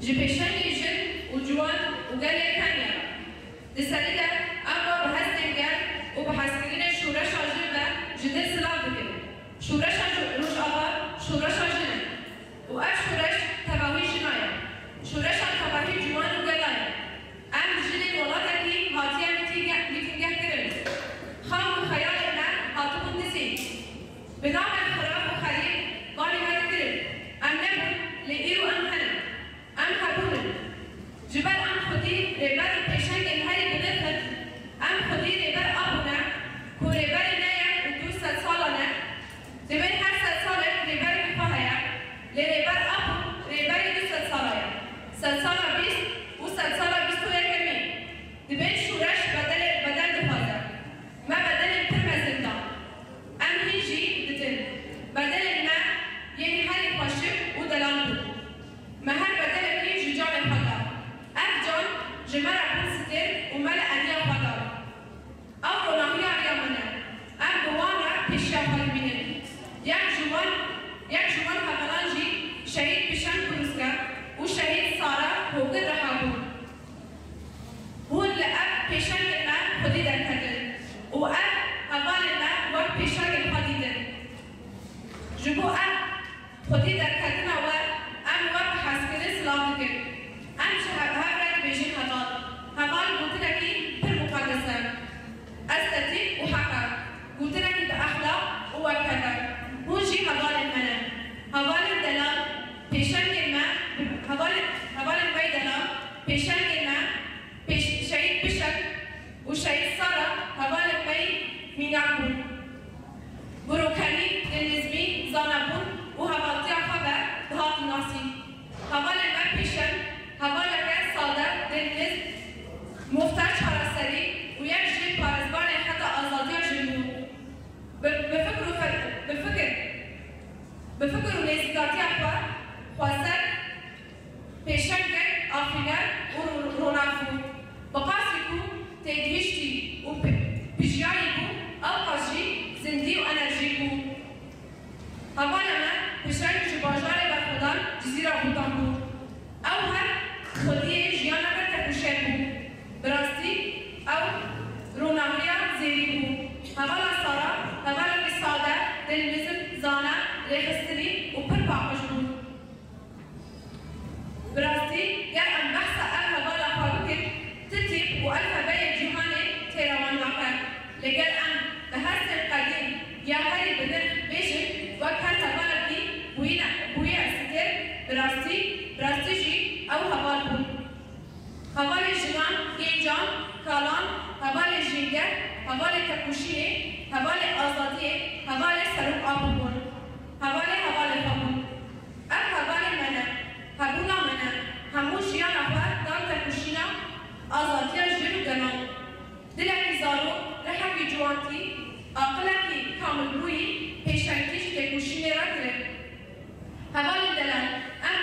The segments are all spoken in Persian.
جبهشانی جن و جوان و گله کنیا. دسالیده اما به هستنگر و به هستگین شورش آجر و جده سلام بکن. شورش روش آقا شورش آجره. و اف شورش تباهی جنایه. شورش تباهی جوان و گلایه. ام جنی ولاتی هاتیه میتینگه کرد. خام و خیال نه هاتون دسی. به نام خراب و خرید بانی مد کرد. ام نبود لیرو ام هنه. ام قبول. جبر ام خودی ربر پیشنگ هری بنفت. ام خودی ربر آبونه. کو ربر نیا و 200 سالانه. دبیر هر 100 ساله ربر میخواهی. لربر آبو ربر 200 ساله. 100 ساله 20 و 100 ساله 21 کمی. دبیر شورش بدل دفاده. ما بدل پرمزنده. ام هیچی دتن. بدل ما یعنی هری پاشم و دلان بود. مهر بدل کی جان خدا. جان جمر ابن ستر و مل ادیا خدا. او روناهی آریامنه. بوانا پیشیا خالبینه. یک جوان حملانجی شهید پیشان کروسکا و شهید سارا هوگر رها بود. هون لأب پیشان گلنا خودی در کردن. و حوالنا وقت پیشان گل خودی در. جبو خودی در کردن و وقت حسکره سلام کرد. شهر بیشین حوال گوتنکی پر مقدسه. استتیک و حقا. گوتنکی به اخلاق و وکهدر. هونجی حوال منه. حوال دلال پیشان گلنا. حوال بای دلال پیشان گلنا. شهید بشک و شهید سارا حوال بای مینابون. بروکنی دنزمی زانبون و حوالتی آخواه بهات ناسی. حوال من پیشن حوال که ساده دنیز مفتر چهارستری و یک جید پارزبان خطا آزادی جنو بفکر و نیزگاتی اخواه خواستر پیشن گرد آفینر و رونافو بقاسی کو تیدهشتی و پیجیایی کو آقاشی زندی و انرژی کو حوال من پیشن جباجار برخودان جزیره بودان بود او هر خودی جیانا بر تکوشه بود براستی او روناهیا زیری بود حوالا سارا حوالا که ساده دلویزم زانه ریخستنی و پر پاقش بود براستی گر ام بحث حوالا خوابو کرد تتیب و الفبای جهان تیروان واقع لگر ام به هر سر قدیم یا هری بدر بیشن وقت هر حوالا کی بوی استر براستی جی او حوال بود. حوال جوان، گنجان، کالان، حوال جنگر، حوال تکوشیه، حوال آزادیه، حوال سروق آب بود. حوال خامون. حوال منه، حبولا منه، همون جیان آخر دار تکوشینا، آزادیه جلو گنان. دلکی زارو، رحمی جوانتی، عقلکی کامل روی، پیشنگیش تکوشینه را کرد. حوال دلال،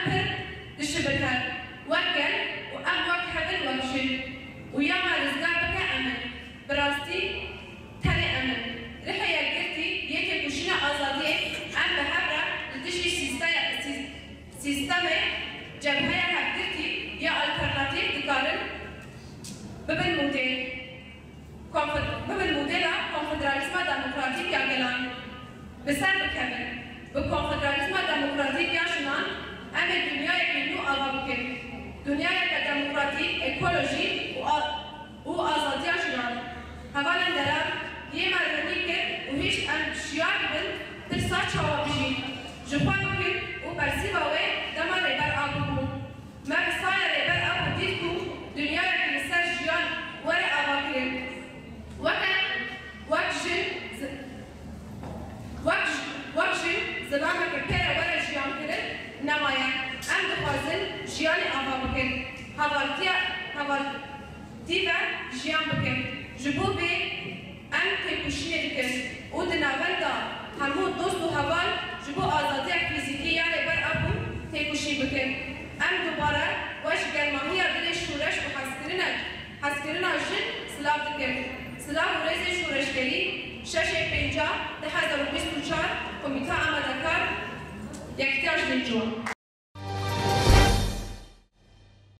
پر دشبکر وقل و وقت حبل وقشن و یا مرزگار بکه امن براستی تنه امن رحی گرتی یکی کشین آزادی به حبره لدشی سیستم جبهه حبگرتی یا الترناتیف دکارن ببین مدل کنفدرالیسم دموکراتیک یا گلان بسر بکمن به کنفدرالیسم دموکراتیک یا شنان ام دنیای نو آوا بکن دنیای دموکراتی اکولوژی و آزادی شدن حوالا درم یه مردمی که و هیچ ام شیار بند ترسا چاوا بشید جفا بکن و برسی باوه دما ریبر آبو بود ما بسای ریبر آبو دید کو دنیای کنسر جیان وره آوا کرد وقت زبان که پیره وره جیان کرد نماید ام دخوازن جیان آوا بکن حوالتی و جیان بکن جبو به ام تکوشینه بکن او دناول دا همو دوست و حوال جبو آزادی فیزیکی یا ریبر ابو تکوشی بکن ام دوباره وش گرماهی دل شورش و حسکرین جن سلاف دکن سلاف و ریز شورشگری 6/5/2024 کمیته آمدکار یکتیاج دلجوان